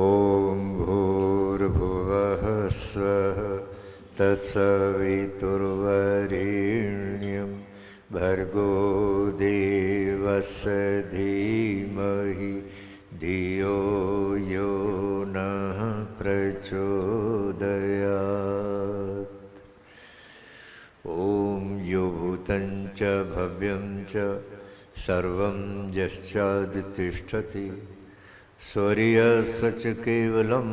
ओम भूर्भुवः स्वः तत्सवितुर्वरेण्यं भर्गो देवस्य धीमहि धियो यो नः प्रचोदयात्। ओम यो भूतं च भव्यं च सर्वं यश्चादितिष्ठति सूर्यस्य च केवलं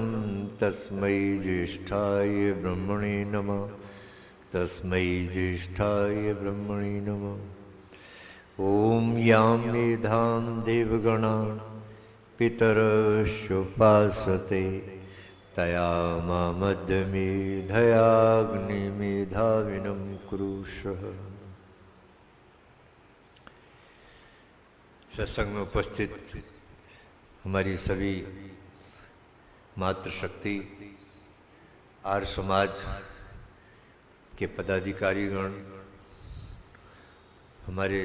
तस्मै ज्येष्ठाय ब्रह्मणे नमः। तस्मै ज्येष्ठाय ब्रह्मणे नमः। ओम यां मेधां देवगणा पितरश्चोपासते तया मामद्यमेधयाग्निमेधाविनं कुरुष्वः। सत्संग में उपस्थित हमारी सभी मातृशक्ति आर्य समाज के पदाधिकारीगण, हमारे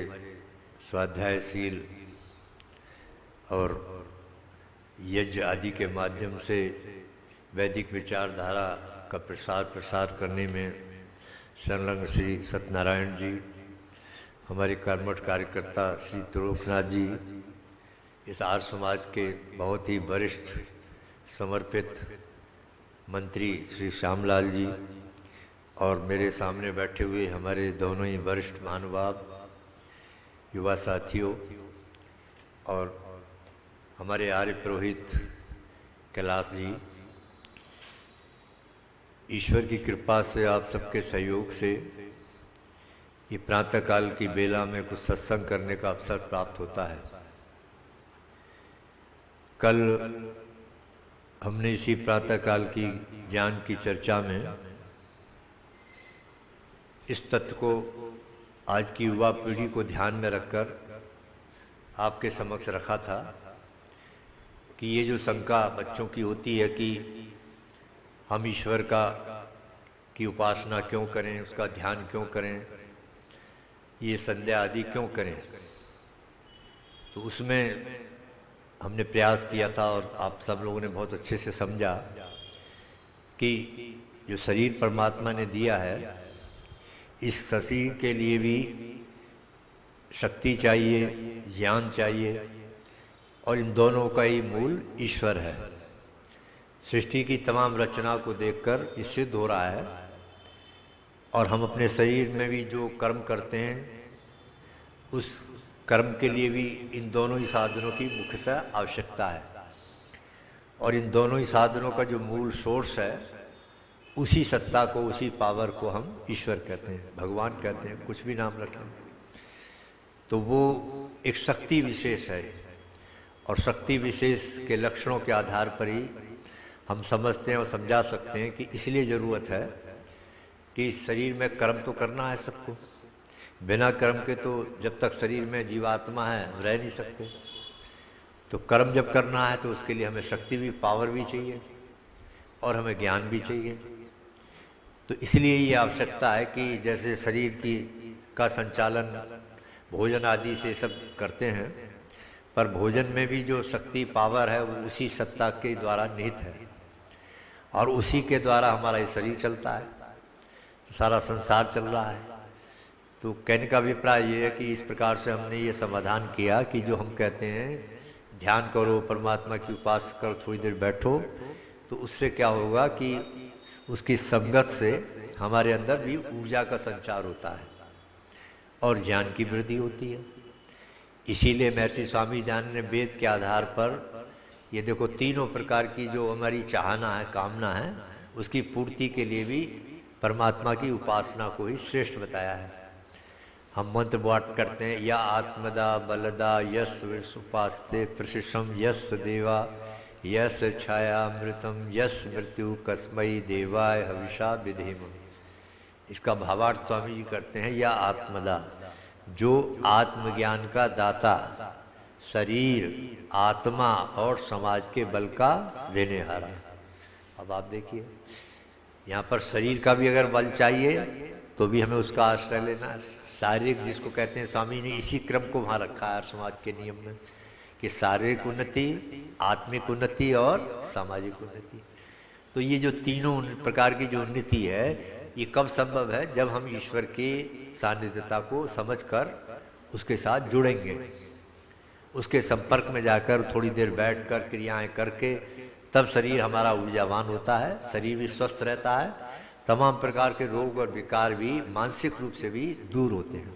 स्वाध्यायशील और यज्ञ आदि के माध्यम से वैदिक विचारधारा का प्रसार करने में संलग्न श्री सत्यनारायण जी, हमारे कर्मठ कार्यकर्ता श्री त्रिलोकनाथ जी, इस आर्य समाज के बहुत ही वरिष्ठ समर्पित मंत्री श्री श्यामलाल जी और मेरे सामने बैठे हुए हमारे दोनों ही वरिष्ठ महानुभाव युवा साथियों और हमारे आर्य पुरोहित कैलाश जी, ईश्वर की कृपा से आप सबके सहयोग से ये प्रातःकाल की बेला में कुछ सत्संग करने का अवसर प्राप्त होता है। कल हमने इसी प्रातःकाल की ज्ञान की चर्चा में इस तत्व को आज की युवा पीढ़ी को ध्यान में रखकर आपके समक्ष रखा था कि ये जो शंका बच्चों की होती है कि हम ईश्वर की उपासना क्यों करें, उसका ध्यान क्यों करें, ये संध्या आदि क्यों करें, तो उसमें हमने प्रयास किया था और आप सब लोगों ने बहुत अच्छे से समझा कि जो शरीर परमात्मा ने दिया है, इस शरीर के लिए भी शक्ति चाहिए, ज्ञान चाहिए और इन दोनों का ही मूल ईश्वर है। सृष्टि की तमाम रचना को देखकर ये सिद्ध हो रहा है और हम अपने शरीर में भी जो कर्म करते हैं उस कर्म के लिए भी इन दोनों ही साधनों की मुख्यतः आवश्यकता है। और इन दोनों ही साधनों का जो मूल सोर्स है, उसी सत्ता को, उसी पावर को हम ईश्वर कहते हैं, भगवान कहते हैं, कुछ भी नाम रखें, तो वो एक शक्ति विशेष है। और शक्ति विशेष के लक्षणों के आधार पर ही हम समझते हैं और समझा सकते हैं कि इसलिए ज़रूरत है कि इस शरीर में कर्म तो करना है सबको। बिना कर्म के तो जब तक शरीर में जीवात्मा है रह नहीं सकते। तो कर्म जब करना है तो उसके लिए हमें शक्ति भी, पावर भी चाहिए और हमें ज्ञान भी चाहिए। तो इसलिए ये आवश्यकता है कि जैसे शरीर का संचालन भोजन आदि से सब करते हैं, पर भोजन में भी जो शक्ति, पावर है वो उसी सत्ता के द्वारा निहित है और उसी के द्वारा हमारा ये शरीर चलता है, तो सारा संसार चल रहा है। तो कहने का अभिप्राय ये है कि इस प्रकार से हमने ये समाधान किया कि जो हम कहते हैं ध्यान करो, परमात्मा की उपासना करो, थोड़ी देर बैठो, तो उससे क्या होगा कि उसकी संगत से हमारे अंदर भी ऊर्जा का संचार होता है और ज्ञान की वृद्धि होती है। इसीलिए महर्षि स्वामी दयानंद ने वेद के आधार पर ये देखो तीनों प्रकार की जो हमारी चाहना है, कामना है, उसकी पूर्ति के लिए भी परमात्मा की उपासना को ही श्रेष्ठ बताया है। हम मंत्र पाठ करते हैं, या आत्मदा बलदा यस उपास्ते प्रशिषम यस देवा यस छायामृतम यस मृत्यु कस्मई देवाय हविषा विधेम। इसका भावार्थ स्वामी जी करते हैं, या आत्मदा, जो आत्मज्ञान का दाता, शरीर, आत्मा और समाज के बल का देनेहारा। अब आप देखिए यहाँ पर शरीर का भी अगर बल चाहिए तो भी हमें उसका आश्रय लेना है। शारीरिक जिसको कहते हैं, स्वामी ने इसी क्रम को वहाँ रखा है समाज के नियम में कि शारीरिक उन्नति, आत्मिक उन्नति और सामाजिक उन्नति। तो ये जो तीनों प्रकार की जो उन्नति है ये कब संभव है? जब हम ईश्वर की सानिध्यता को समझकर उसके साथ जुड़ेंगे, उसके संपर्क में जाकर थोड़ी देर बैठकर क्रियाएं करके, तब शरीर हमारा ऊर्जावान होता है, शरीर भी स्वस्थ रहता है, तमाम प्रकार के रोग और विकार भी मानसिक रूप से भी दूर होते हैं।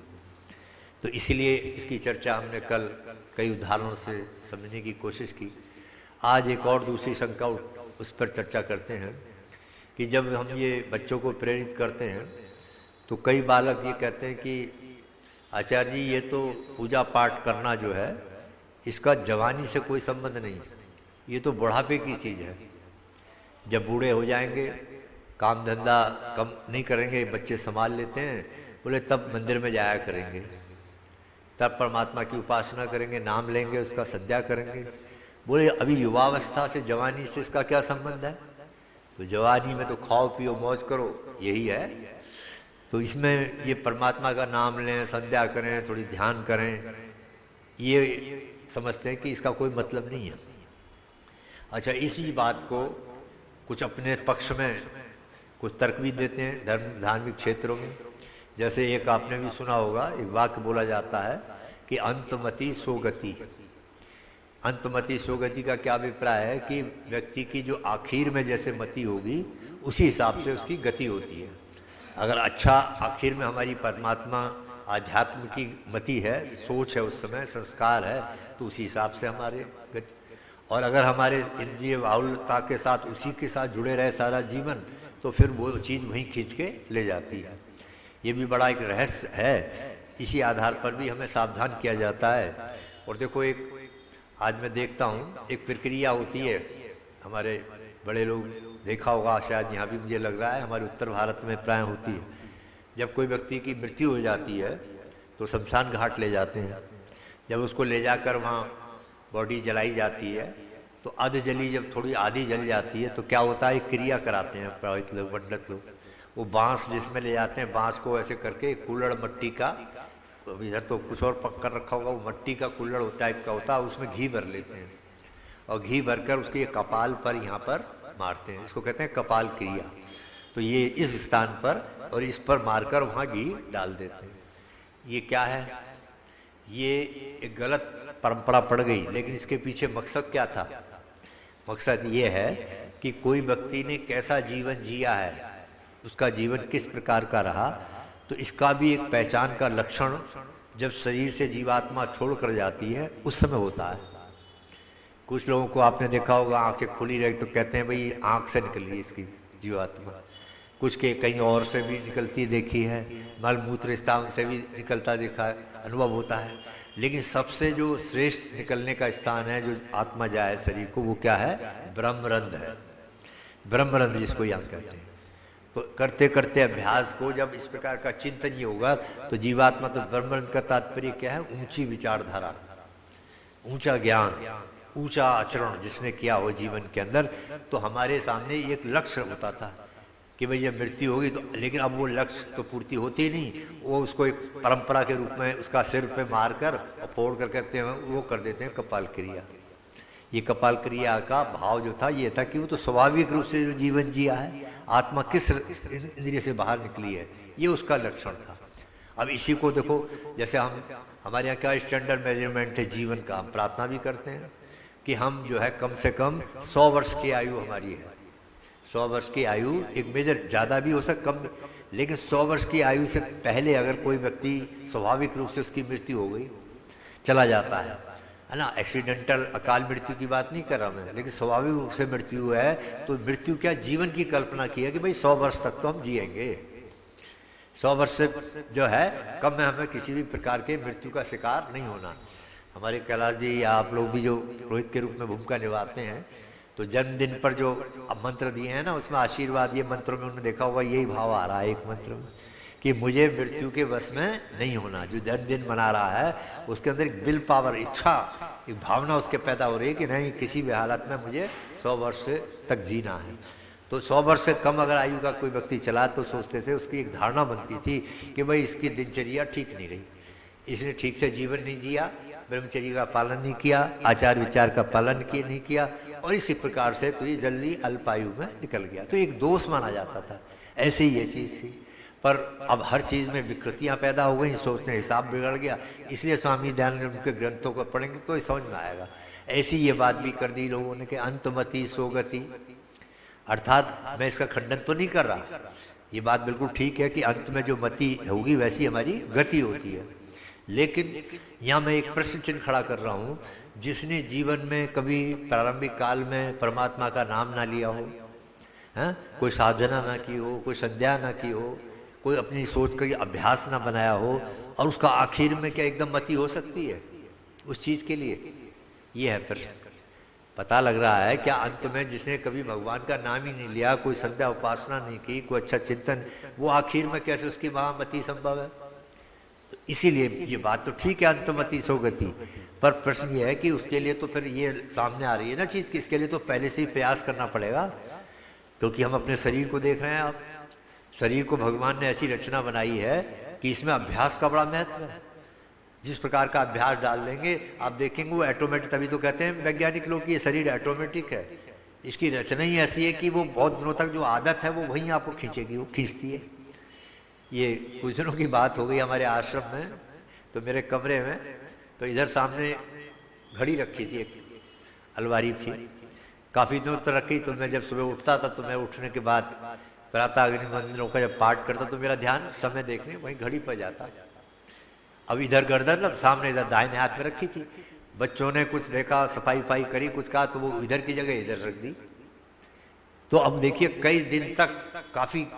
तो इसीलिए इसकी चर्चा हमने कल कई उदाहरणों से समझने की कोशिश की। आज एक और दूसरी शंका उस पर चर्चा करते हैं कि जब हम ये बच्चों को प्रेरित करते हैं तो कई बालक ये कहते हैं कि आचार्य जी ये तो पूजा पाठ करना जो है इसका जवानी से कोई संबंध नहीं, ये तो बुढ़ापे की चीज़ है। जब बूढ़े हो जाएंगे, काम धंधा कम नहीं करेंगे, बच्चे संभाल लेते हैं, बोले तब मंदिर में जाया करेंगे, तब परमात्मा की उपासना करेंगे, नाम लेंगे, उसका संध्या करेंगे। बोले अभी युवावस्था से जवानी से इसका क्या संबंध है? तो जवानी में तो खाओ पियो मौज करो, यही है। तो इसमें ये परमात्मा का नाम लें, संध्या करें, थोड़ी ध्यान करें, ये समझते हैं कि इसका कोई मतलब नहीं है। अच्छा, इसी बात को कुछ अपने पक्ष में कुछ तर्क भी देते हैं धार्मिक क्षेत्रों में। जैसे एक आपने भी सुना होगा, एक वाक्य बोला जाता है कि अंतमति सोगति। अंतमति सोगति का क्या अभिप्राय है कि व्यक्ति की जो आखिर में जैसे मति होगी उसी हिसाब से उसकी गति होती है। अगर अच्छा आखिर में हमारी परमात्मा आध्यात्म की मति है, सोच है, उस समय संस्कार है, तो उसी हिसाब से हमारे गति। और अगर हमारे इंद्रिय बाहुल्यता के साथ उसी के साथ जुड़े रहे सारा जीवन, तो फिर वो चीज़ वहीं खींच के ले जाती है। ये भी बड़ा एक रहस्य है, इसी आधार पर भी हमें सावधान किया जाता है। और देखो, एक आज मैं देखता हूँ एक प्रक्रिया होती है, हमारे बड़े लोग देखा होगा, शायद यहाँ भी मुझे लग रहा है हमारे उत्तर भारत में प्राय होती है। जब कोई व्यक्ति की मृत्यु हो जाती है तो शमशान घाट ले जाते हैं। जब उसको ले जाकर वहाँ बॉडी जलाई जाती है तो अध जली जब थोड़ी आधी जल जाती है तो क्या होता है, क्रिया कराते हैं पुरोहित लोग, पंडित लोग। वो बांस जिसमें ले जाते हैं, बांस को ऐसे करके कुल्हड़ मट्टी का, इधर तो कुछ और पक कर रखा होगा, वो मट्टी का कुल्हड़ टाइप का होता है, उसमें घी भर लेते हैं और घी भरकर उसके कपाल पर यहाँ पर मारते हैं। इसको कहते हैं कपाल क्रिया। तो ये इस स्थान पर और इस पर मारकर वहाँ घी डाल देते हैं। ये क्या है? ये एक गलत परंपरा पड़ गई, लेकिन इसके पीछे मकसद क्या था? मकसद ये है कि कोई व्यक्ति ने कैसा जीवन जिया है, उसका जीवन किस प्रकार का रहा, तो इसका भी एक पहचान का लक्षण जब शरीर से जीवात्मा छोड़ कर जाती है उस समय होता है। कुछ लोगों को आपने देखा होगा आंखें खुली रही तो कहते हैं भाई आंख से निकल रही है इसकी जीवात्मा, कुछ के कहीं और से भी निकलती देखी है, मल मूत्र स्थान से भी निकलता देखा है, अनुभव होता है। लेकिन सबसे जो श्रेष्ठ निकलने का स्थान है, जो आत्मा जाए शरीर को, वो क्या है? ब्रह्मरंध्र है। ब्रह्मरंध्र जिसको यहाँ कहते हैं। तो करते करते अभ्यास को जब इस प्रकार का चिंतन ये होगा तो जीवात्मा, तो ब्रह्मरंध्र का तात्पर्य क्या है? ऊंची विचारधारा, ऊंचा ज्ञान, ऊंचा आचरण जिसने किया हो जीवन के अंदर। तो हमारे सामने एक लक्ष्य होता था कि भाई जब मृत्यु होगी तो, लेकिन अब वो लक्ष्य तो पूर्ति होती नहीं, वो उसको एक परंपरा के रूप में उसका सिर पे मारकर और फोड़ कर कहते हैं वो कर देते हैं कपाल क्रिया। ये कपाल क्रिया का भाव जो था ये था कि वो तो स्वाभाविक रूप से जो जीवन जिया है, आत्मा किस इंद्रिय से बाहर निकली है, ये उसका लक्षण था। अब इसी को देखो, जैसे हम हमारे यहाँ क्या स्टैंडर्ड मेजरमेंट है जीवन का, हम प्रार्थना भी करते हैं कि हम जो है कम से कम 100 वर्ष की आयु हमारी है। 100 वर्ष की आयु एक मेजर, ज़्यादा भी हो सकता कम, लेकिन 100 वर्ष की आयु से पहले अगर कोई व्यक्ति स्वाभाविक रूप से उसकी मृत्यु हो गई, चला जाता है ना, एक्सीडेंटल अकाल मृत्यु की बात नहीं कर रहा मैं, लेकिन स्वाभाविक रूप से मृत्यु है, तो मृत्यु क्या जीवन की कल्पना की है कि भाई 100 वर्ष तक तो हम जिएंगे। 100 वर्ष से जो है कम में हमें किसी भी प्रकार के मृत्यु का शिकार नहीं होना। हमारे कैलाश जी या आप लोग भी जो पुरोहित के रूप में भूमिका निभाते हैं, तो जन्मदिन पर जो मंत्र दिए हैं ना, उसमें आशीर्वाद, ये मंत्रों में उन्होंने देखा होगा यही भाव आ रहा है एक मंत्र में कि मुझे मृत्यु के वश में नहीं होना। जो जन्मदिन मना रहा है उसके अंदर एक विल पावर, इच्छा, एक भावना उसके पैदा हो रही है कि नहीं, किसी भी हालत में मुझे 100 वर्ष तक जीना है। तो 100 वर्ष से कम अगर आयु का कोई व्यक्ति चला तो सोचते थे, उसकी एक धारणा बनती थी कि भाई इसकी दिनचर्या ठीक नहीं रही, इसने ठीक से जीवन नहीं जिया, ब्रह्मचर्य का पालन नहीं किया, आचार विचार का पालन किया नहीं किया, और इसी प्रकार से तो ये जल्दी अल्पायु में निकल गया। तो एक दोष माना जाता था, ऐसे ही ये चीज़ थी। पर अब हर चीज़ में विकृतियाँ पैदा हो गई, सोचने हिसाब बिगड़ गया। इसलिए स्वामी दयानंद उनके ग्रंथों को पढ़ेंगे तो समझ में आएगा। ऐसी ये बात भी कर दी लोगों ने कि अंतमति सोगति, अर्थात मैं इसका खंडन तो नहीं कर रहा, ये बात बिल्कुल ठीक है कि अंत में जो मति होगी वैसी हमारी गति होती है। लेकिन यहाँ मैं एक प्रश्न चिन्ह खड़ा कर रहा हूँ, जिसने जीवन में कभी प्रारंभिक काल में परमात्मा का नाम ना लिया हो, हैं, कोई साधना ना की हो, कोई संध्या ना की हो, कोई अपनी सोच का अभ्यास ना बनाया हो, और उसका आखिर में क्या एकदम मति हो सकती है उस चीज़ के लिए? ये है प्रश्न। पता लग रहा है क्या अंत में जिसने कभी भगवान का नाम ही नहीं लिया, कोई संध्या उपासना नहीं की, कोई अच्छा चिंतन, वो आखिर में कैसे उसकी महामति संभव है? तो इसीलिए ये बात तो ठीक है अंतमति सोगति, पर प्रश्न ये है कि उसके लिए तो फिर ये सामने आ रही है ना चीज़ कि इसके लिए तो पहले से ही प्रयास करना पड़ेगा। क्योंकि हम अपने शरीर को देख रहे हैं, आप शरीर को भगवान ने ऐसी रचना बनाई है कि इसमें अभ्यास का बड़ा महत्व है। जिस प्रकार का अभ्यास डाल देंगे आप देखेंगे वो ऑटोमेटिक, तभी तो कहते हैं वैज्ञानिक लोग कि ये शरीर ऑटोमेटिक है, इसकी रचना ही ऐसी है कि वो बहुत दिनों तक जो आदत है वो वहीं आपको खींचेगी, वो खींचती है। ये कुछ दिनों की बात हो गई हमारे आश्रम में, तो मेरे कमरे में तो इधर सामने घड़ी रखी थी, एक अलमारी थी, काफ़ी दिनों तक रखी। तो मैं जब सुबह उठता था तो मैं उठने के बाद प्रातः अग्नि मंदिरों का जब पाठ करता तो मेरा ध्यान समय देखने वहीं घड़ी पर जाता। अब इधर गर्दन ना सामने इधर दाहिने हाथ में रखी थी, बच्चों ने कुछ देखा, सफाई वफाई करी, कुछ कहा तो वो इधर की जगह इधर रख दी। तो अब देखिए कई दिन तक,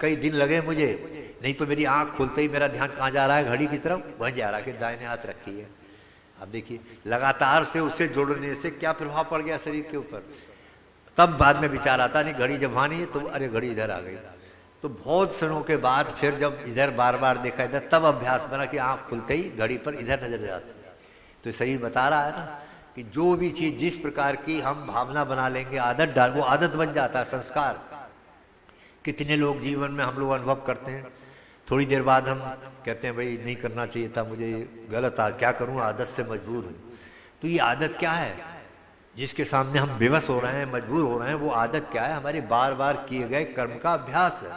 कई दिन लगे मुझे, नहीं तो मेरी आंख खुलते ही मेरा ध्यान कहाँ जा रहा है, घड़ी की तरफ, वहीं जा रहा है कि दाहिने हाथ रखी है। अब देखिए लगातार से उससे जुड़ने से क्या प्रभाव पड़ गया शरीर के ऊपर। तब बाद में विचार आता नहीं, घड़ी जब वहाँ नहीं है तो अरे घड़ी इधर आ गई। तो बहुत क्षणों के बाद फिर जब इधर बार बार देखा इधर, तब अभ्यास बना कि आँख खुलते ही घड़ी पर इधर नजर जाती है। तो शरीर बता रहा है ना कि जो भी चीज़ जिस प्रकार की हम भावना बना लेंगे, आदत डाल, वो आदत बन जाता है, संस्कार। कितने लोग जीवन में हम लोग अनुभव करते हैं, थोड़ी देर बाद हम कहते हैं भाई नहीं करना चाहिए था, मुझे गलत क्या करूँ, आदत से मजबूर हूँ। तो ये आदत क्या है जिसके सामने हम बेबस हो रहे हैं, मजबूर हो रहे हैं? वो आदत क्या है? हमारे बार बार किए गए कर्म का अभ्यास है।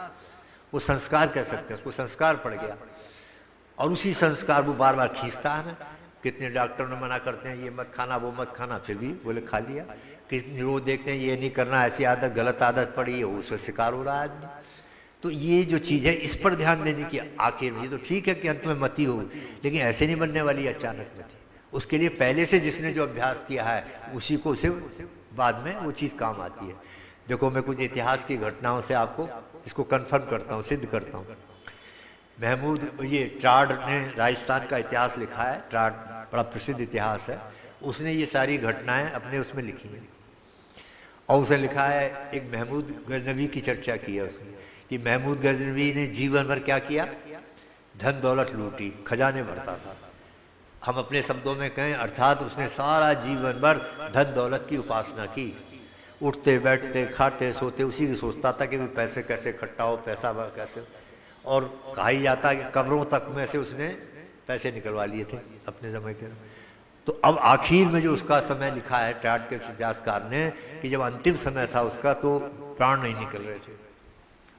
वो संस्कार कह सकते हैं, उसको संस्कार पड़ गया, और उसी संस्कार वो बार बार खींचता है ना। कितने डॉक्टर ने मना करते हैं ये मत खाना वो मत खाना, फिर भी बोले खा लिया। कितने रोज देखते हैं ये नहीं करना, ऐसी आदत, गलत आदत पड़ी है, उसका शिकार हो रहा है आदमी। तो ये जो चीज़ है इस पर ध्यान देने की आखिर में, ये तो ठीक है कि अंत में मति हो, लेकिन ऐसे नहीं बनने वाली अचानक मति। उसके लिए पहले से जिसने जो अभ्यास किया है उसी को से बाद में वो चीज़ काम आती है। देखो मैं कुछ इतिहास की घटनाओं से आपको इसको कन्फर्म करता हूँ, सिद्ध करता हूँ। महमूद, ये ट्राड ने राजस्थान का इतिहास लिखा है, ट्राड बड़ा प्रसिद्ध इतिहास है, उसने ये सारी घटनाएं अपने उसमें लिखी हैं। और उसने लिखा है, एक महमूद गजनवी की चर्चा की है उसने, कि महमूद गजनवी ने जीवन भर क्या किया, धन दौलत लूटी, खजाने भरता था। हम अपने शब्दों में कहें अर्थात उसने सारा जीवन भर धन दौलत की उपासना की, उठते बैठते खाते सोते उसी की सोचता था कि भी पैसे कैसे इकट्ठा हो, पैसा कैसे। और कहा ही जाता है कि कब्रों तक में से उसने पैसे निकलवा लिए थे अपने समय के। तो अब आखिर में जो उसका समय लिखा है ट्राड के इतिहासकार ने, कि जब अंतिम समय था उसका तो प्राण नहीं निकल रहे थे,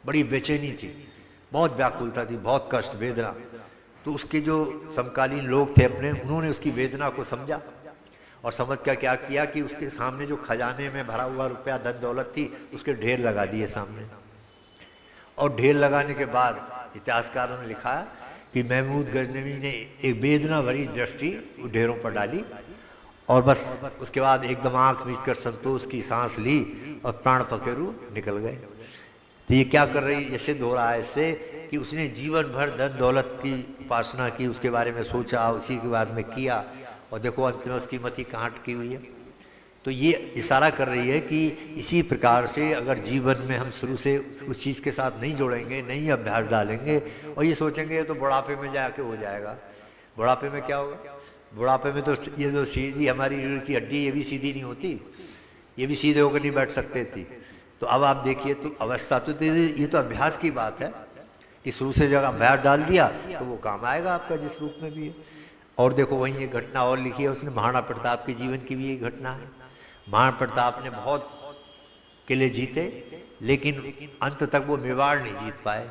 बड़ी बेचैनी थी, बहुत व्याकुलता थी, बहुत कष्ट, वेदना। तो उसके जो समकालीन लोग थे अपने, उन्होंने उसकी वेदना को समझा और समझ कर क्या किया कि उसके सामने जो खजाने में भरा हुआ रुपया धन दौलत थी उसके ढेर लगा दिए सामने। और ढेर लगाने के बाद इतिहासकारों ने लिखा कि महमूद गजनवी ने एक वेदना भरी दृष्टि ढेरों पर डाली और बस उसके बाद एकदम आंख मीच कर संतोष की सांस ली और प्राण पखेरु निकल गए। तो ये क्या कर रही, ये सिद्ध हो रहा है इससे कि उसने जीवन भर धन दौलत की उपासना की, उसके बारे में सोचा, उसी के बाद में किया, और देखो अंत में उसकी मति कहाँ अटकी हुई है। तो ये इशारा कर रही है कि इसी प्रकार से अगर जीवन में हम शुरू से उस चीज़ के साथ नहीं जोड़ेंगे, नहीं अभ्यास डालेंगे और ये सोचेंगे तो बुढ़ापे में जाके हो जाएगा। बुढ़ापे में क्या होगा? बुढ़ापे में तो ये जो सीधी हमारी रीढ़ की हड्डी, ये भी सीधी नहीं होती, ये भी सीधे होकर नहीं बैठ सकते थी। तो अब आप देखिए तो अवस्था तो ये तो अभ्यास की बात है कि शुरू से जब अभ्यास डाल दिया तो वो काम आएगा आपका जिस रूप में भी है। और देखो वहीं एक घटना और लिखी है उसने, महाराणा प्रताप के जीवन की भी एक घटना है। महाराणा प्रताप ने बहुत किले जीते, लेकिन अंत तक वो मेवाड़ नहीं जीत पाए,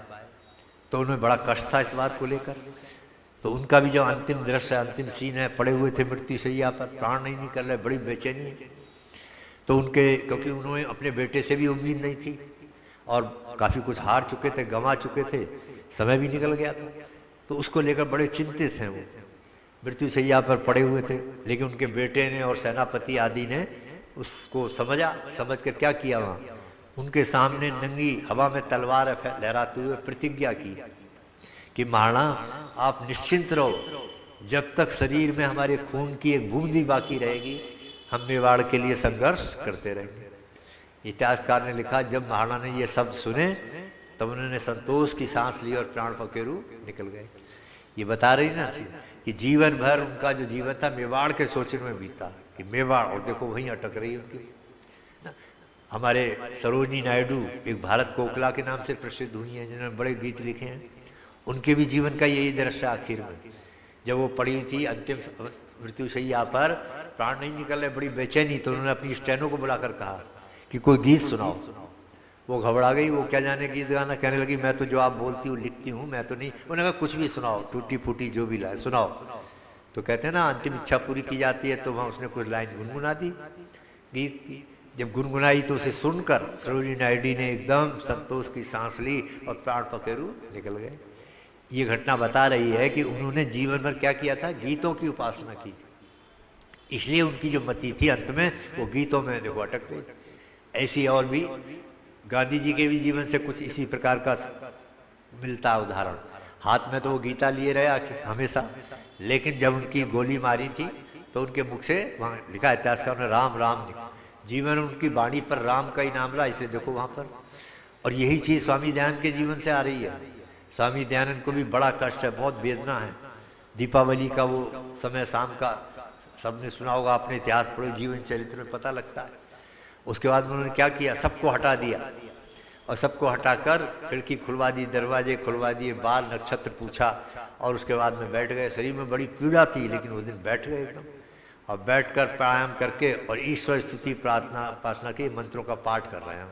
तो उन्हें बड़ा कष्ट था इस बात को लेकर। तो उनका भी जो अंतिम दृश्य, अंतिम सीन है, पड़े हुए थे मृत्यु शैया पर, प्राण नहीं निकल रहे, बड़ी बेचैनी है। तो उनके, क्योंकि उन्होंने अपने बेटे से भी उम्मीद नहीं थी और काफ़ी कुछ हार चुके थे, गंवा चुके थे, समय भी निकल गया था, तो उसको लेकर बड़े चिंतित हैं। वो मृत्यु शैया पर पड़े हुए थे, लेकिन उनके बेटे ने और सेनापति आदि ने उसको समझा, समझ कर क्या किया, वहाँ उनके सामने नंगी हवा में तलवार लहराते हुए प्रतिज्ञा की कि महाराणा आप निश्चिंत रहो, जब तक शरीर में हमारे खून की एक बूंद भी बाकी रहेगी हम मेवाड़ के लिए संघर्ष करते रहेंगे। इतिहासकार ने लिखा, जब महाराणा ने ये शब्द सुने तब उन्होंने संतोष की सांस ली और प्राण पखेरु निकल गए। ये बता रही ना कि जीवन भर उनका जो जीवन था मेवाड़ के सोचने में बीता कि मेवाड़, और देखो वहीं अटक रही है उनकी। हमारे सरोजिनी नायडू एक भारत कोकिला के नाम से प्रसिद्ध हुई हैं, जिन्होंने बड़े गीत लिखे हैं। उनके भी जीवन का यही दृश्य आखिर में, जब वो पड़ी थी अंतिम मृत्यु शैया पर, प्राण नहीं निकल रहे, बड़ी बेचैनी, तो उन्होंने अपनी स्टेनो को बुलाकर कहा कि कोई गीत सुनाओ। वो घबरा गई, वो क्या जाने गीत गाना, कहने लगी मैं तो जो आप बोलती हूँ लिखती हूँ, मैं तो नहीं। उन्होंने कहा कुछ भी सुनाओ, टूटी फूटी जो भी लाए सुनाओ। तो कहते हैं ना अंतिम इच्छा पूरी की जाती है, तो वहाँ उसने कुछ लाइन गुनगुना दी गीत की। जब गुनगुनाई तो उसे सुनकर सरोजिनी नायडू ने एकदम संतोष की सांस ली और प्राण पखेरु निकल गए। ये घटना बता रही है कि उन्होंने जीवन भर क्या किया था, गीतों की उपासना की, इसलिए उनकी जो मति थी अंत में वो गीतों में देखो अटक गई। ऐसी और भी गांधी जी के भी जीवन से कुछ इसी प्रकार का मिलता है उदाहरण। हाथ में तो वो गीता लिए रहे हमेशा, लेकिन जब उनकी गोली मारी थी तो उनके मुख से वहाँ लिखा इतिहासकार ने राम राम लिखा, जीवन उनकी वाणी पर राम का ही नाम रहा, इसलिए देखो वहाँ पर। और यही चीज़ स्वामी दयानंद के जीवन से आ रही है। स्वामी दयानंद को भी बड़ा कष्ट है, बहुत वेदना है। दीपावली का वो समय शाम का, सबने सुना होगा, अपने इतिहास पढ़ो, जीवन चरित्र में पता लगता है। उसके बाद उन्होंने क्या किया, सबको हटा दिया और सबको हटाकर खिड़की खुलवा दी, दरवाजे खुलवा दिए, बाल नक्षत्र पूछा और उसके बाद में बैठ गए। शरीर में बड़ी पीड़ा थी, लेकिन उस दिन बैठ गए एकदम, और बैठकर प्राणायाम करके और ईश्वर स्तुति प्रार्थना उपासना के मंत्रों का पाठ कर रहे हैं।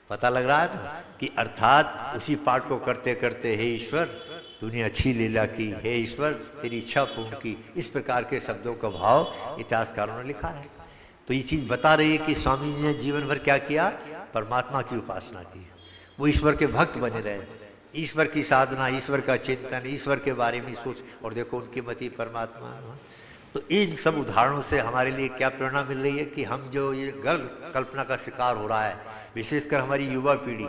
पता लग रहा है ना कि अर्थात उसी पाठ को करते करते हे ईश्वर तूने अच्छी लीला की, हे ईश्वर तेरी इच्छा पूर्ण की, इस प्रकार के शब्दों का भाव इतिहासकारों ने लिखा है। तो ये चीज़ बता रही है कि स्वामी जी ने जीवन भर क्या किया, परमात्मा की उपासना की, वो ईश्वर के भक्त बने रहे, ईश्वर की साधना, ईश्वर का चिंतन, ईश्वर के बारे में सोच, और देखो उनकी मति परमात्मा। तो इन सब उदाहरणों से हमारे लिए क्या प्रेरणा मिल रही है कि हम जो ये गलत कल्पना का शिकार हो रहा है, विशेषकर हमारी युवा पीढ़ी,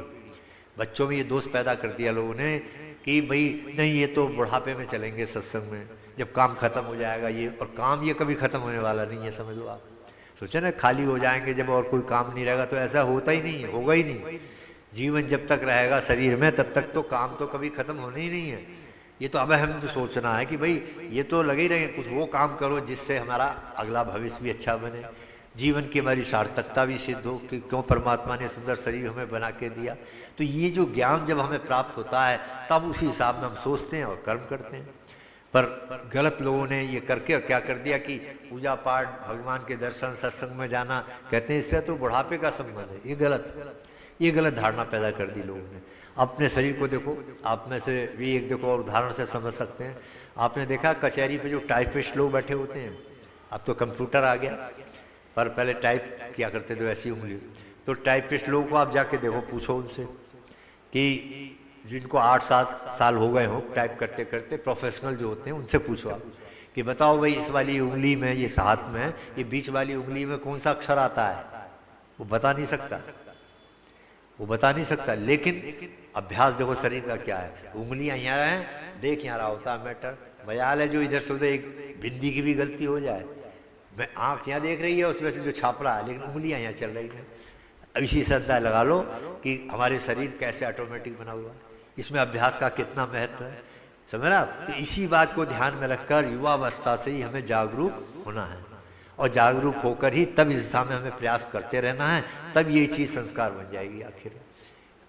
बच्चों में ये दोष पैदा कर दिया लोगों ने कि भाई नहीं ये तो बुढ़ापे में चलेंगे सत्संग में, जब काम खत्म हो जाएगा ये, और काम ये कभी खत्म होने वाला नहीं है, समझ लो आप। सोचे ना खाली हो जाएंगे जब और कोई काम नहीं रहेगा, तो ऐसा होता ही नहीं है, होगा ही नहीं। जीवन जब तक रहेगा शरीर में तब तक तो काम तो कभी खत्म होने ही नहीं है। ये तो अब हम तो सोचना है कि भाई ये तो लगे ही रहे, कुछ वो काम करो जिससे हमारा अगला भविष्य भी अच्छा बने, जीवन की हमारी सार्थकता भी सिद्ध हो कि क्यों परमात्मा ने सुंदर शरीर हमें बना के दिया। तो ये जो ज्ञान जब हमें प्राप्त होता है तब उसी हिसाब में हम सोचते हैं और कर्म करते हैं। पर गलत लोगों ने ये करके क्या कर दिया कि पूजा पाठ, भगवान के दर्शन, सत्संग में जाना, कहते हैं इससे तो बुढ़ापे का संबंध है। ये गलत धारणा पैदा कर दी लोगों ने। अपने शरीर को देखो, आप में से भी एक देखो और उदाहरण से समझ सकते हैं। आपने देखा कचहरी पे जो टाइपिस्ट लोग बैठे होते हैं, अब तो कंप्यूटर आ गया, पर पहले टाइप किया करते थे ऐसी उंगली। तो टाइपिस्ट लोगों को आप जाके देखो, पूछो उनसे कि जिनको 8-7 साल हो गए हो टाइप करते करते, प्रोफेशनल जो होते हैं उनसे पूछो आप कि बताओ भाई इस वाली उंगली में, ये हाथ में, ये बीच वाली उंगली में कौन सा अक्षर आता है? वो बता नहीं सकता। लेकिन अभ्यास देखो शरीर का क्या है, उंगलियां यहाँ हैं, देख यहाँ रहा होता है मैटर। मजाल है जो इधर से उधर एक बिंदी की भी गलती हो जाए, मैं आँख यहाँ देख रही है उसमें से जो छाप रहा है, लेकिन उंगलियां यहाँ चल रही हैं। अब इसी से अंदाजा लगा लो कि हमारे शरीर कैसे ऑटोमेटिक बना हुआ है, इसमें अभ्यास का कितना महत्व है, समझ रहे आप? तो इसी बात को ध्यान में रखकर युवावस्था से ही हमें जागरूक होना है, और जागरूक होकर ही तब इस दिशा में हमें प्रयास करते रहना है, तब ये चीज़ संस्कार बन जाएगी आखिर,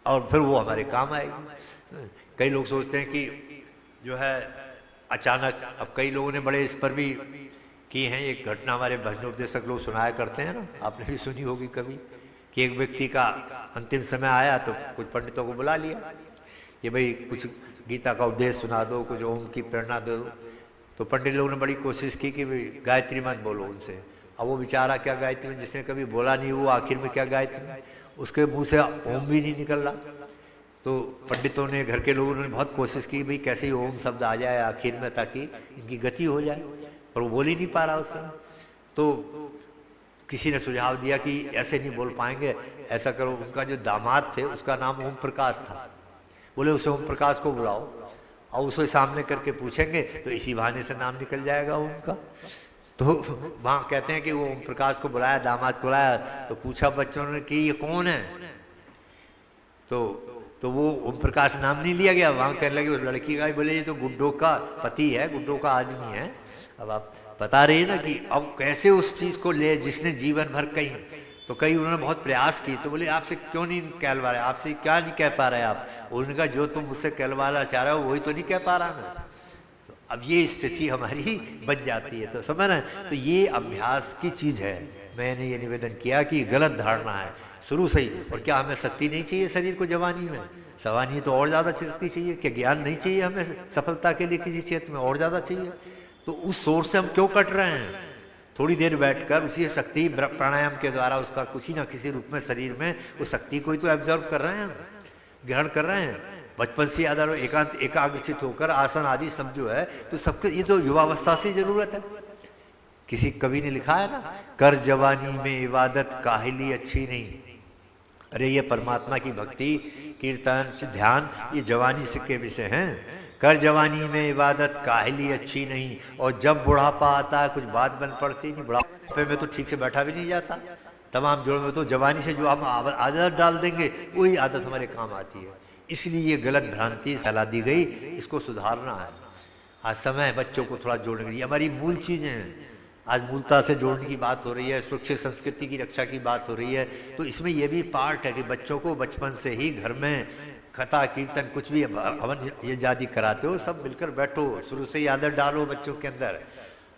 और फिर वो हमारे काम आएगी। कई लोग सोचते हैं कि जो है अचानक, अब कई लोगों ने बड़े इस पर भी की हैं, एक घटना हमारे भजनोपदेशक लोग सुनाया करते हैं ना, आपने भी सुनी होगी कभी, कि एक व्यक्ति का अंतिम समय आया तो कुछ पंडितों को बुला लिया कि भाई कुछ गीता का उपदेश सुना दो, कुछ ओम की प्रेरणा दो। तो पंडित लोगों ने बड़ी कोशिश की कि भाई गायत्री मत बोलो उनसे। अब वो बेचारा क्या गायत्री, जिसने कभी बोला नहीं वो आखिर में क्या गायत्री, उसके मुंह से ओम भी नहीं निकल रहा। तो पंडितों ने, घर के लोगों ने बहुत कोशिश की भाई कैसे ही ओम शब्द आ जाए आखिर में ताकि इनकी गति हो जाए, पर वो बोल ही नहीं पा रहा उस समय। तो किसी ने सुझाव दिया कि ऐसे नहीं बोल पाएंगे, ऐसा करो, उनका जो दामाद थे उसका नाम ओम प्रकाश था, बोले उसे ओम प्रकाश को बुलाओ और उसको सामने करके पूछेंगे तो इसी बहाने से नाम निकल जाएगा उनका। तो वहाँ कहते हैं कि वो ओम प्रकाश को बुलाया, दामाद को बुलाया, तो पूछा बच्चों ने कि ये कौन है, तो वो ओम प्रकाश नाम नहीं लिया गया। वहाँ कहने लगे, लड़की का, बोले ये तो गुड्डो का पति है, गुड्डो का आदमी है। अब आप बता रही है ना कि अब कैसे उस चीज को ले जिसने जीवन भर कही, तो कई उन्होंने बहुत प्रयास किए, तो बोले आपसे क्यों नहीं कहलवा रहे, आपसे क्या नहीं कह पा रहे आप। उन्होंने कहा जो तुम मुझसे कहलवाना चाह रहे हो वही तो नहीं कह पा रहा मैं। तो अब ये स्थिति हमारी बन जाती है, तो समझ रहे हैं। तो ये अभ्यास की चीज है। मैंने ये निवेदन किया कि गलत धारणा है शुरू से ही। और क्या हमें शक्ति नहीं चाहिए शरीर को जवानी में, सवानी तो और ज्यादा शक्ति चाहिए। क्या ज्ञान नहीं चाहिए हमें सफलता के लिए किसी क्षेत्र में, और ज्यादा चाहिए। तो उस सोर्स से हम क्यों कट रहे हैं। थोड़ी देर बैठकर उसी शक्ति प्राणायाम के द्वारा उसका किसी ना किसी रूप में शरीर में उस शक्ति को ही तो एब्जॉर्व कर रहे हैं, ग्रहण कर रहे हैं। बचपन से याद एकांत एकाग्रचित होकर आसन आदि सब जो है, तो सबके ये तो युवावस्था से जरूरत है। किसी कवि ने लिखा है ना, कर जवानी में इबादत काहिली अच्छी नहीं। अरे ये परमात्मा की भक्ति, कीर्तन, ध्यान, ये जवानी से के विषय हैं। कर जवानी में इबादत काहिली अच्छी नहीं, और जब बुढ़ापा आता है कुछ बात बन पड़ती नहीं। बुढ़ापे में तो ठीक से बैठा भी नहीं जाता, तमाम जोड़ में। तो जवानी से जो हम आदत डाल देंगे वही आदत हमारे काम आती है। इसलिए ये गलत भ्रांति फैला दी गई, इसको सुधारना है। आज समय बच्चों को थोड़ा जोड़ने के लिए, हमारी मूल चीजें हैं। आज मूलता से जोड़ने की बात हो रही है, सुरक्षित संस्कृति की रक्षा की बात हो रही है। तो इसमें यह भी पार्ट है कि बच्चों को बचपन से ही घर में कथा कीर्तन कुछ भी हवन ये जादी कराते हो, सब मिलकर बैठो, शुरू से ही आदत डालो बच्चों के अंदर।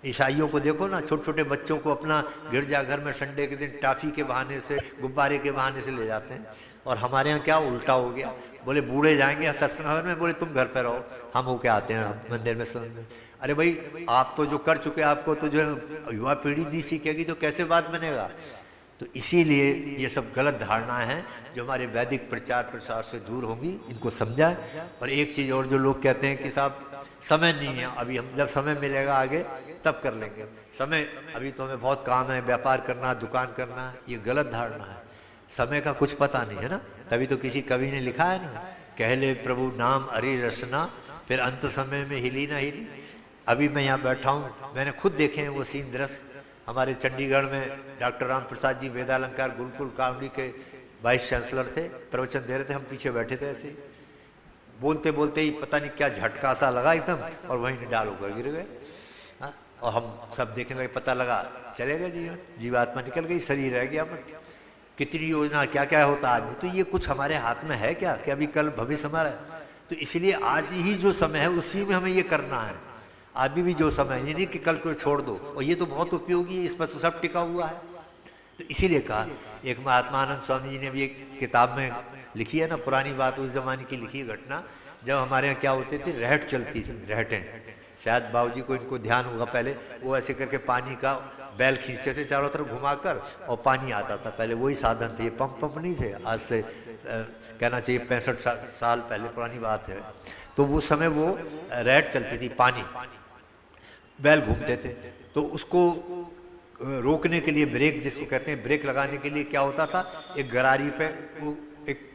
ईसाइयों को देखो ना, छोटे छोटे बच्चों को अपना गिरजाघर में संडे के दिन टाफी के बहाने से, गुब्बारे के बहाने से ले जाते हैं। और हमारे यहाँ क्या उल्टा हो गया, बोले बूढ़े जाएंगे सत्संग में, बोले तुम घर पे रहो, हम होके आते हैं मंदिर में सुनने। अरे भाई आप तो जो कर चुके, आपको तो जो युवा पीढ़ी नहीं सीखेगी तो कैसे बात बनेगा। तो इसीलिए ये सब गलत धारणाएं हैं जो हमारे वैदिक प्रचार प्रसार से दूर होंगी, इनको समझाएं। और एक चीज़ और, जो लोग कहते हैं कि साहब समय नहीं है अभी, हम जब समय मिलेगा आगे तब कर लेंगे, समय अभी तो हमें बहुत काम है, व्यापार करना, दुकान करना, ये गलत धारणा है। समय का कुछ पता नहीं है ना, तभी तो किसी कवि ने लिखा है ना, कह ले प्रभु नाम हरि रसना, फिर अंत समय में हिली ना हिली। अभी मैं यहाँ बैठा हूँ, मैंने खुद देखे हैं वो सीन दृश्य। हमारे चंडीगढ़ में डॉक्टर राम प्रसाद जी वेदालंकार गुरुकुल काउंडी के वाइस चांसलर थे, प्रवचन दे रहे थे, हम पीछे बैठे थे। ऐसे बोलते बोलते ही पता नहीं क्या झटका सा लगा एकदम, और वहीं डाल होकर गिर गए। और हम सब देखने लगे, पता लगा चले गए जीवन, जीवात्मा निकल गई, शरीर रह गया। कितनी योजना, क्या क्या होता आदमी। तो ये कुछ हमारे हाथ में है क्या कि अभी कल भविष्य हमारा है। तो इसलिए आज ही जो समय है उसी में हमें ये करना है। अभी भी जो समय, ये नहीं कि कल को छोड़ दो। और ये तो बहुत उपयोगी है, इस पर तो सब टिका हुआ है। तो इसीलिए कहा, एक महात्मा आनंद स्वामी जी ने भी एक किताब में लिखी है ना, पुरानी बात, उस जमाने की लिखी घटना, जब हमारे यहाँ क्या होते थे, रहट चलती थी, रहटें। शायद बाबूजी को इनको ध्यान होगा, पहले वो ऐसे करके पानी का बैल खींचते थे चारों तरफ घुमाकर, और पानी आता था। पहले वही साधन थे, ये पंप नहीं थे। आज से कहना चाहिए 65 साल पहले पुरानी बात है। तो वो समय वो रहट चलती थी, पानी, बैल घूमते थे। तो उसको रोकने के लिए ब्रेक, जिसको कहते हैं ब्रेक लगाने के लिए क्या होता था, एक गरारी पे वो एक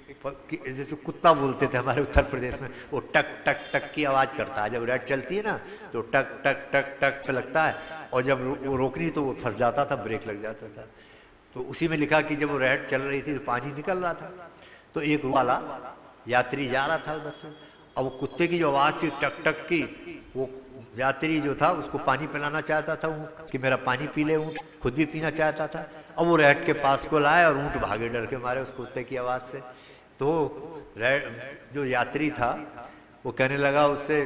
जैसे कुत्ता बोलते थे हमारे उत्तर प्रदेश में, वो टक टक टक की आवाज करता है। जब रेड चलती है ना तो टक टक टक टक पे लगता है, और जब वो रोकनी तो वो फंस जाता था, ब्रेक लग जाता था। तो उसी में लिखा कि जब वो रेड चल रही थी तो पानी निकल रहा था, तो एक वाला यात्री जा रहा था उधर से, अब वो कुत्ते की जो आवाज थी टक टक की, वो यात्री जो था उसको पानी पिलाना चाहता था ऊँट, कि मेरा पानी पी ले ऊँट, खुद भी पीना चाहता था। अब वो रेड के पास को लाए और ऊँट भागे डर के मारे उस कुत्ते की आवाज से। तो जो यात्री था वो कहने लगा उससे,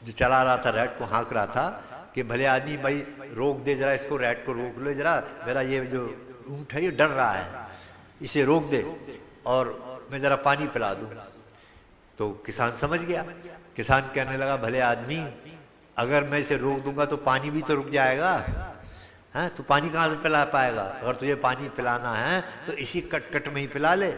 जो चला रहा था रैट को, हाँक रहा था कि भले आदमी भाई रोक दे जरा इसको, रैट को रोक लो जरा, मेरा ये जो ऊँट है ये डर रहा है, इसे रोक दे और मैं जरा पानी पिला दूं। तो किसान समझ गया, किसान कहने लगा भले आदमी, अगर मैं इसे रोक दूंगा तो पानी भी तो रुक जाएगा, हैं? तो पानी कहाँ से पिला पाएगा? अगर तुझे पानी पिलाना है तो इसी कटकट में ही पिला ले,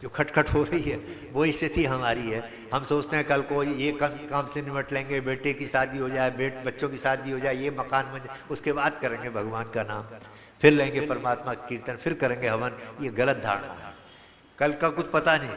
जो खटखट हो रही है वो स्थिति हमारी है। हम सोचते हैं कल को ये काम से निपट लेंगे, बेटे की शादी हो जाए, बच्चों की शादी हो जाए, ये मकान बन जाए, उसके बाद करेंगे भगवान का नाम, फिर लेंगे परमात्मा का कीर्तन, फिर करेंगे हवन। ये गलत धारणा है। कल का कुछ पता नहीं,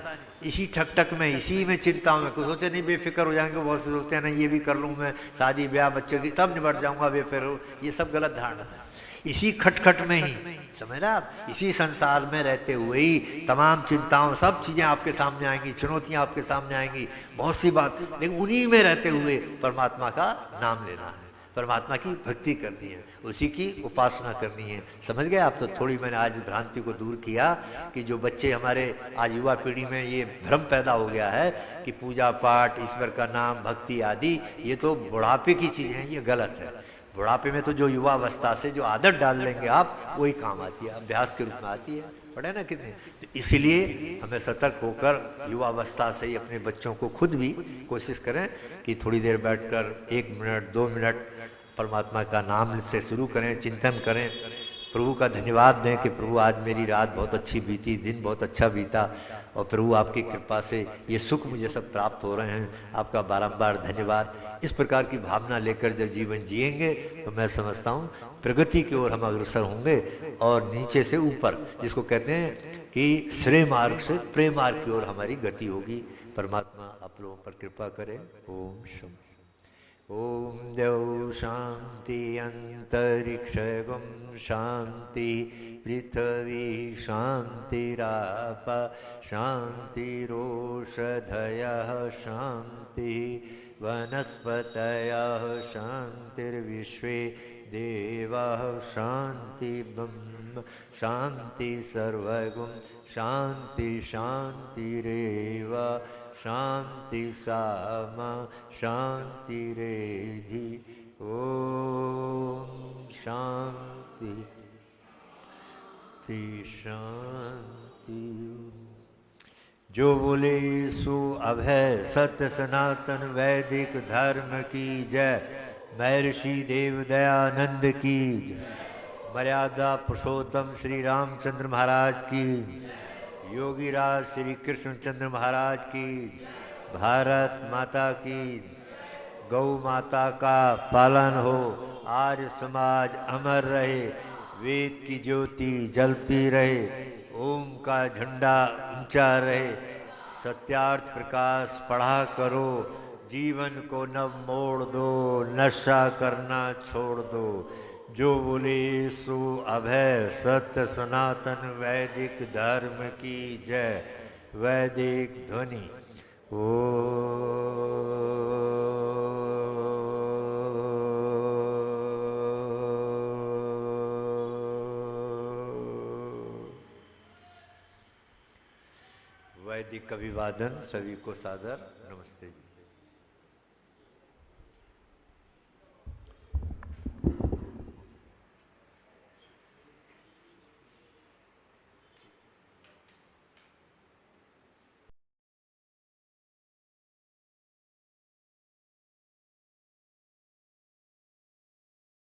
इसी ठक में, इसी में चिंताओं में, कुछ सोचे नहीं बेफिक्र हो जाएंगे। बहुत से सोचते हैं ना ये भी कर लूँ मैं, शादी ब्याह बच्चों की, तब निपट जाऊंगा बेफिक्र। ये सब गलत धारणा है। इसी खटखट में ही, समझ रहे आप, इसी संसार में रहते हुए ही तमाम चिंताओं, सब चीजें आपके सामने आएंगी, चुनौतियां आपके सामने आएंगी, बहुत सी बात, लेकिन उन्हीं में रहते हुए परमात्मा का नाम लेना है, परमात्मा की भक्ति करनी है, उसी की उपासना करनी है। समझ गए आप? तो थोड़ी मैंने आज भ्रांति को दूर किया कि जो बच्चे हमारे आज युवा पीढ़ी में ये भ्रम पैदा हो गया है कि पूजा पाठ, ईश्वर का नाम, भक्ति आदि ये तो बुढ़ापे की चीजें हैं, ये गलत है। बुढ़ापे में तो जो युवा अवस्था से जो आदत डाल लेंगे आप, वही काम आती है, अभ्यास के रूप में आती है। पढ़े ना कितने? तो इसीलिए हमें सतर्क होकर युवा अवस्था से ही अपने बच्चों को खुद भी कोशिश करें कि थोड़ी देर बैठकर 1 मिनट 2 मिनट परमात्मा का नाम से शुरू करें, चिंतन करें, प्रभु का धन्यवाद दें कि प्रभु आज मेरी रात बहुत अच्छी बीती, दिन बहुत अच्छा बीता, और प्रभु आपकी कृपा से ये सुख मुझे सब प्राप्त हो रहे हैं, आपका बारंबार धन्यवाद। इस प्रकार की भावना लेकर जब जीवन जिएंगे तो मैं समझता हूँ प्रगति की ओर हम अग्रसर होंगे, और नीचे से ऊपर, जिसको कहते हैं कि श्रेय मार्ग से प्रेम मार्ग की ओर हमारी गति होगी। परमात्मा आप लोगों पर कृपा करे। ओम शम ओम देव शांति अंतरिक्षगम शांति पृथ्वी शांतिराप शांतिरोषधयः शांति वनस्पतयः शांतिर्विश्वे देवाः शांति ब्रह्म शांति सर्वगुण शांति शांतिरेव शांति सामा शांतिरेधि। ओम शांति शांति। जो बोले सो अभय सत्य सनातन वैदिक धर्म की जय। महर्षि देव दयानंद की जय। मर्यादा पुरुषोत्तम श्री रामचंद्र महाराज की, योगीराज श्री कृष्णचंद्र महाराज की, भारत माता की, गौ माता का पालन हो, आर्य समाज अमर रहे, वेद की ज्योति जलती रहे, ओम का झंडा ऊंचा रहे, सत्यार्थ प्रकाश पढ़ा करो, जीवन को नव मोड़ दो, नशा करना छोड़ दो। जो बोले सो अभय सत्य सनातन वैदिक धर्म की जय। वैदिक ध्वनि। ओ वैदिक अभिवादन सभी को सादर नमस्ते जी।